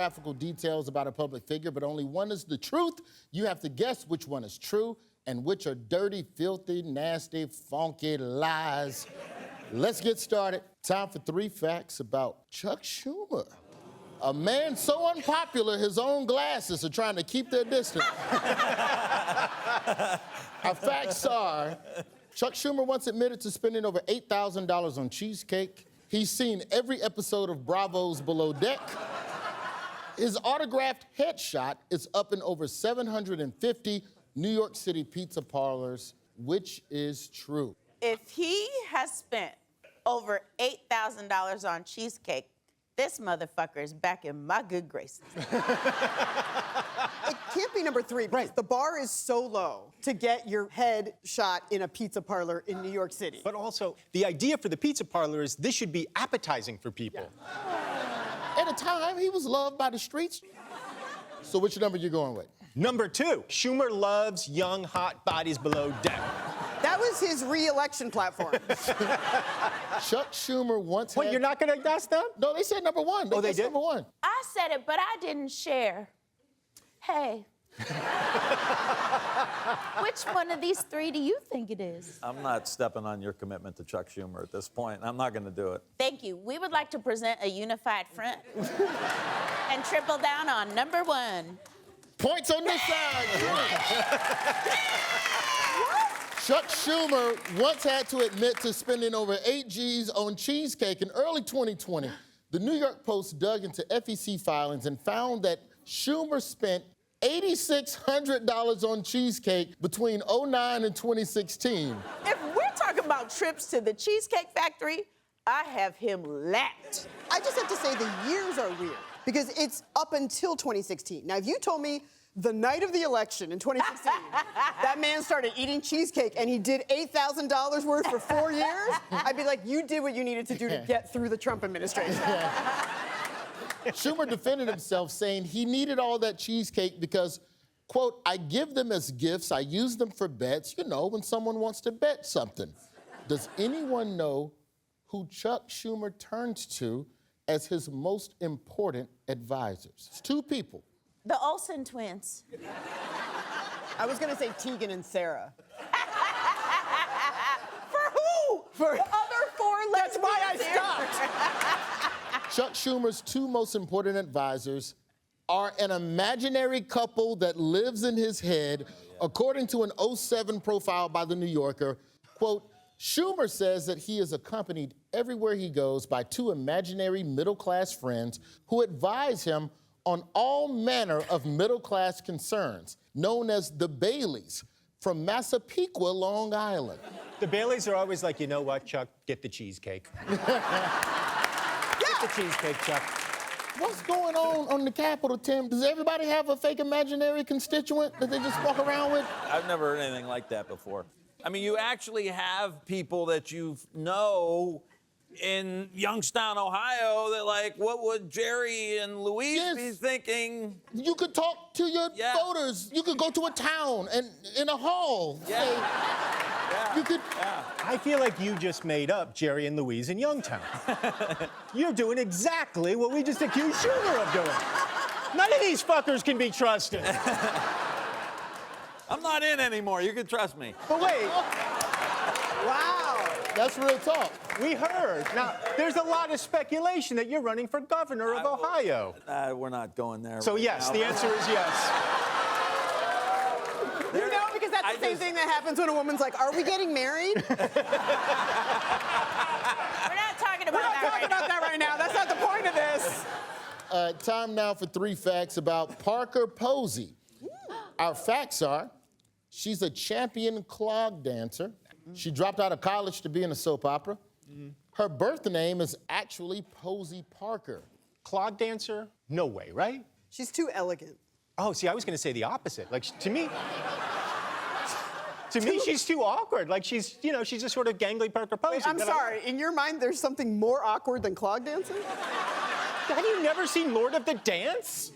biographical details about a public figure, but only one is the truth. You have to guess which one is true and which are dirty, filthy, nasty, funky lies. Let's get started. Time for 3 facts about Chuck Schumer. A man so unpopular, his own glasses are trying to keep their distance. Our facts are, Chuck Schumer once admitted to spending over $8,000 on cheesecake. He's seen every episode of Bravo's Below Deck. His autographed headshot is up in over 750 New York City pizza parlors. Which is true? If he has spent over $8,000 on cheesecake, this motherfucker is back in my good graces. It can't be number 3 because the bar is so low to get your head shot in a pizza parlor in New York City. But also, the idea for the pizza parlor is this should be appetizing for people. Yeah. At a time, he was loved by the streets. So which number you going with? Number 2, Schumer loves young, hot bodies below deck. That was his re-election platform. Chuck Schumer once What, had... you're not gonna guess them? No, they said number 1. Oh, they guessed did? number 1. I said it, but I didn't share. Hey. Which one of these 3 do you think it is? I'm not stepping on your commitment to Chuck Schumer at this point. I'm not going to do it. Thank you. We would like to present a unified front and triple down on number 1. Points on this side. Chuck Schumer once had to admit to spending over 8 G's on cheesecake. In early 2020, the New York Post dug into FEC filings and found that Schumer spent $8,600 on cheesecake between 2009 and 2016. If we're talking about trips to the Cheesecake Factory, I have him lapped. I just have to say the years are weird because it's up until 2016. Now, if you told me the night of the election in 2016, that man started eating cheesecake and he did $8,000 worth for 4 years, I'd be like, you did what you needed to do to get through the Trump administration. Schumer defended himself, saying he needed all that cheesecake because, quote, I give them as gifts, I use them for bets, you know, when someone wants to bet something. Does anyone know who Chuck Schumer turns to as his most important advisors? It's 2 people. The Olsen twins. I was gonna say Tegan and Sarah. For who? For the other 4 lesbians. That's why I stopped. Chuck Schumer's 2 most important advisors are an imaginary couple that lives in his head, according to an 2007 profile by The New Yorker. Quote, Schumer says that he is accompanied everywhere he goes by 2 imaginary middle-class friends who advise him on all manner of middle-class concerns, known as the Baileys, from Massapequa, Long Island. The Baileys are always like, you know what, Chuck, get the cheesecake. Get the cheesecake, Chuck. What's going on the Capitol, Tim? Does everybody have a fake imaginary constituent that they just walk around with? I've never heard anything like that before. I mean, you actually have people that you know in Youngstown, Ohio, that like, what would Jerry and Louise be thinking? You could talk to your voters. You could go to a town and in a hall. Yeah. Say, you could. I feel like you just made up Jerry and Louise in Youngstown. You're doing exactly what we just accused Schumer of doing. None of these fuckers can be trusted. I'm not in anymore. You can trust me. But wait. Wow. That's real talk. We heard. Now, there's a lot of speculation that you're running for governor of Ohio. We're not going there. So right yes, now, the answer is yes. You know, because that's the same thing that happens when a woman's like, are we getting married? We're not talking about that right now. that right now. That's not the point of this. Time now for 3 facts about Parker Posey. Our facts are, she's a champion clog dancer. She dropped out of college to be in a soap opera. Her birth name is actually Posey Parker. Clog dancer? No way, right? She's too elegant. Oh, see, I was going to say the opposite. Like, to me, she's too awkward. Like, she's, you know, she's a sort of gangly Parker Posey. Wait, I'm sorry. In your mind, there's something more awkward than clog dancing? Have you never seen Lord of the Dance?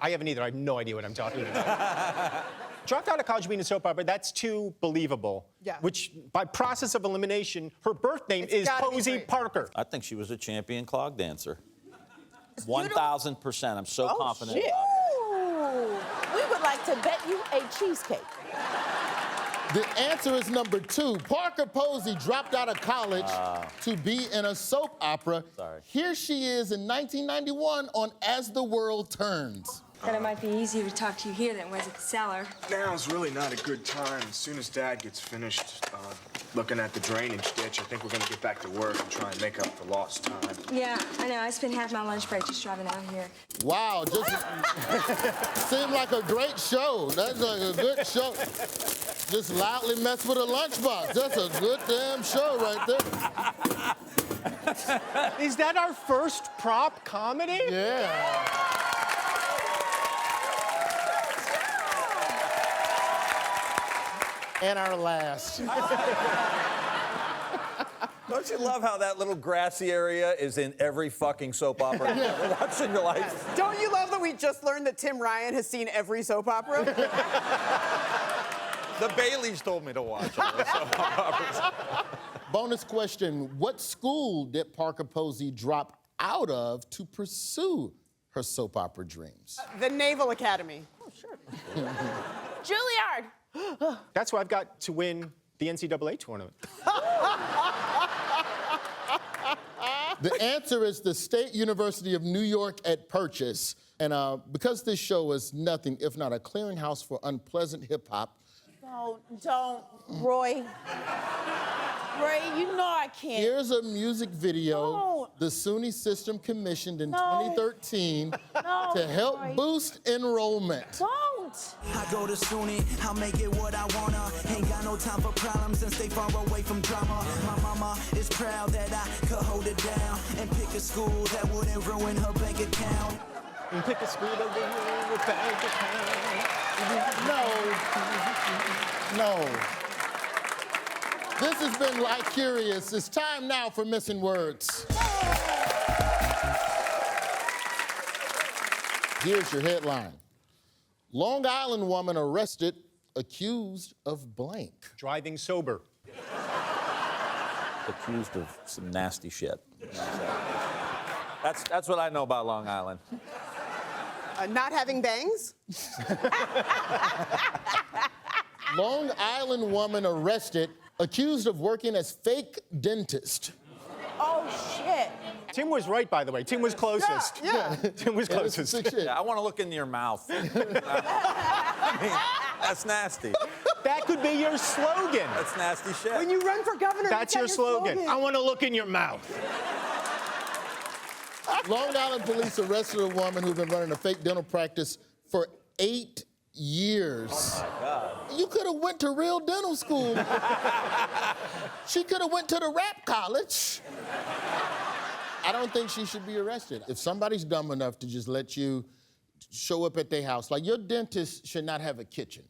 I haven't either. I have no idea what I'm talking about. Dropped out of college being a soap opera, that's too believable. Yeah. Which, by process of elimination, her birth name is Posey Parker. I think she was a champion clog dancer. 1,000%. I'm so confident. Shit. About We would like to bet you a cheesecake. The answer is number 2. Parker Posey dropped out of college to be in a soap opera. Sorry. Here she is in 1991 on As the World Turns. Thought it might be easier to talk to you here than it was at the cellar. Now's really not a good time. As soon as Dad gets finished looking at the drainage ditch, I think we're gonna get back to work and try and make up for lost time. Yeah, I know. I spent half my lunch break just driving out here. Wow, just seemed like a great show. That's like a good show. Just loudly mess with a lunchbox. That's a good damn show right there. Is that our first prop comedy? Yeah. And our last. Don't you love how that little grassy area is in every fucking soap opera you've ever watched in your life? Don't you love that we just learned that Tim Ryan has seen every soap opera? The Baileys told me to watch all the soap operas. Bonus question. What school did Parker Posey drop out of to pursue her soap opera dreams? The Naval Academy. Juilliard. That's why I've got to win the NCAA tournament. The answer is the State University of New York at Purchase. And because this show is nothing if not a clearinghouse for unpleasant hip-hop, Don't, Roy. Roy, you know I can't. here's a music video Don't. the SUNY system commissioned in No. 2013 No, to help Roy. boost enrollment. Don't. I go to SUNY, I'll make it what I wanna. Ain't got no time for problems and stay far away from drama. My mama is proud that I could hold it down and pick a school that wouldn't ruin her bank account. And pick a school that will ruin your bank account. No. This has been Like Curious. It's time now for Missing Words. Here's your headline. Long Island woman arrested, accused of blank. Driving sober. Accused of some nasty shit. That's what I know about Long Island. Not having bangs? Long Island woman arrested, accused of working as fake dentist. Oh, shit. Tim was right, by the way. Tim was closest. Yeah. Tim was Yeah, this is closest. sick shit. Yeah, I want to look into your mouth. I mean, that's nasty. That could be your slogan. That's nasty shit. When you run for governor, That's that's your slogan. I want to look in your mouth. Long Island police arrested a woman who'd been running a fake dental practice for 8 years. Oh my God. You could have went to real dental school. She could have went to the rap college. I don't think she should be arrested. If somebody's dumb enough to just let you show up at their house, like your dentist should not have a kitchen.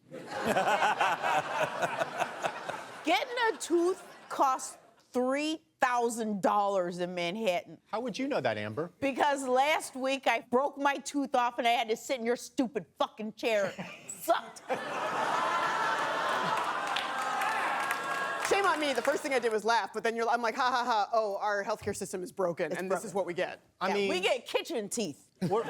Getting a tooth costs $3,000 in Manhattan. How would you know that, Amber? Because last week I broke my tooth off and I had to sit in your stupid fucking chair. Sucked. Shame on me. The first thing I did was laugh, but then I'm like, ha ha ha. Oh, our healthcare system is broken, and this is what we get. I Yeah, mean, we get kitchen teeth. Here's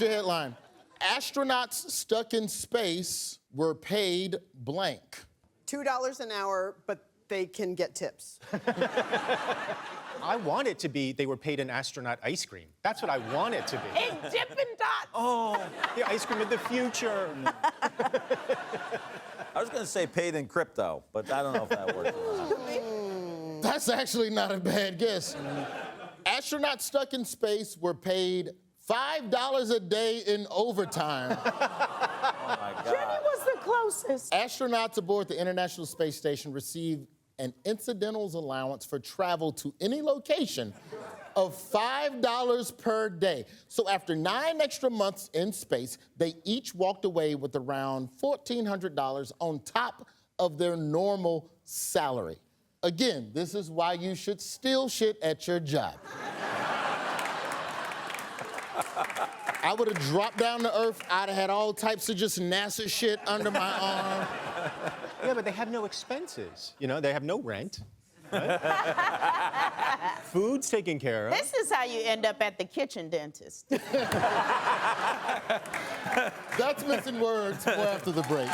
your headline. Astronauts stuck in space were paid blank. $2 an hour, but they can get tips. I want it to be they were paid an astronaut ice cream. That's what I want it to be. And Dippin' Dots. Oh, the ice cream of the future. I was going to say paid in crypto, but I don't know if that works. That's actually not a bad guess. Astronauts stuck in space were paid $5 a day in overtime. Oh my Jenny God. was the closest. Astronauts aboard the International Space Station receive an incidentals allowance for travel to any location of $5 per day. So after 9 extra months in space, they each walked away with around $1,400 on top of their normal salary. Again, this is why you should steal shit at your job. I would have dropped down to Earth. I'd have had all types of just NASA shit under my arm. Yeah, but they have no expenses. You know, they have no rent. Right? Food's taken care of. This is how you end up at the kitchen dentist. That's Missing Words. More after the break.